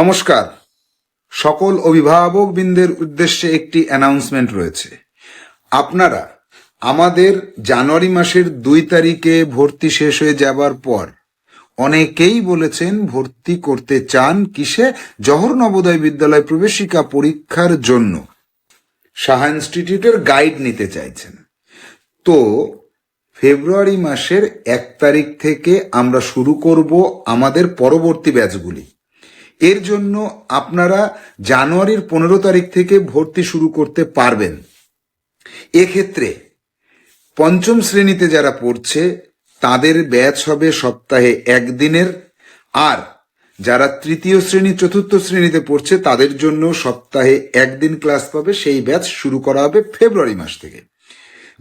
নমস্কার। সকল অভিভাবকবৃন্দের উদ্দেশ্যে একটি অ্যানাউন্সমেন্ট রয়েছে। আপনারা আমাদের জানুয়ারি মাসের 2 তারিখে ভর্তি শেষ হয়ে যাবার পর অনেকেই বলেছেন ভর্তি করতে চান কিসে, জওহর নবোদয় বিদ্যালয় প্রবেশিকা পরীক্ষার জন্য সাহা ইনস্টিটিউটের গাইড নিতে চাইছেন। তো ফেব্রুয়ারি মাসের 1 তারিখ থেকে আমরা শুরু করব আমাদের পরবর্তী ব্যাচগুলি। এর জন্য আপনারা জানুয়ারির 15 তারিখ থেকে ভর্তি শুরু করতে পারবেন। এক্ষেত্রে পঞ্চম শ্রেণীতে যারা পড়ছে তাদের ব্যাচ হবে সপ্তাহে 1 দিনের, আর যারা তৃতীয় শ্রেণী চতুর্থ শ্রেণীতে পড়ছে তাদের জন্য সপ্তাহে 1 দিন ক্লাস পাবে। সেই ব্যাচ শুরু করা হবে ফেব্রুয়ারি মাস থেকে।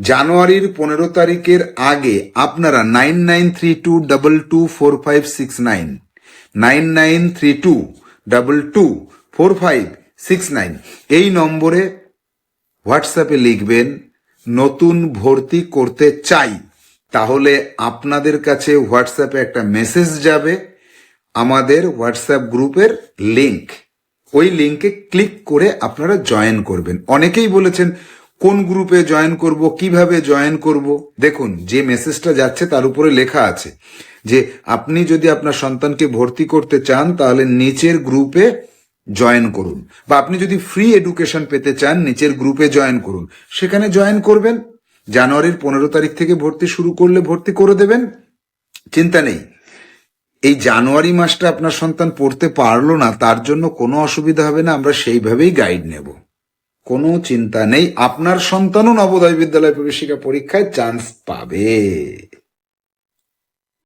জানুয়ারির 15 তারিখের আগে আপনারা 9932224569 9932224569 এই নম্বরে হোয়াটসঅ্যাপে লিখবেন নতুন ভর্তি করতে চাই। তাহলে আপনাদের কাছে হোয়াটসঅ্যাপে একটা মেসেজ যাবে, আমাদের হোয়াটসঅ্যাপ গ্রুপের লিংক। ওই লিংকে ক্লিক করে আপনারা জয়েন করবেন। অনেকেই বলেছেন কোন গ্রুপে জয়েন করব, কিভাবে জয়েন করব। দেখুন, যে মেসেজটা যাচ্ছে তার উপরে লেখা আছে যে আপনি যদি আপনার সন্তানকে ভর্তি করতে চান তাহলে নিচের গ্রুপে জয়েন করুন, বা আপনি যদি ফ্রি এডুকেশন পেতে চান নিচের গ্রুপে জয়েন করুন। সেখানে জয়েন করবেন। জানুয়ারির 15 তারিখ থেকে ভর্তি শুরু করলে ভর্তি করে দেবেন, চিন্তা নেই। এই জানুয়ারি মাসটা আপনার সন্তান পড়তে পারলো না, তার জন্য কোনো অসুবিধা হবে না, আমরা সেইভাবেই গাইড নেব, কোনো চিন্তা নেই। আপনার সন্তানও নবোদয় বিদ্যালয় প্রবেশিকা পরীক্ষায় চান্স পাবে।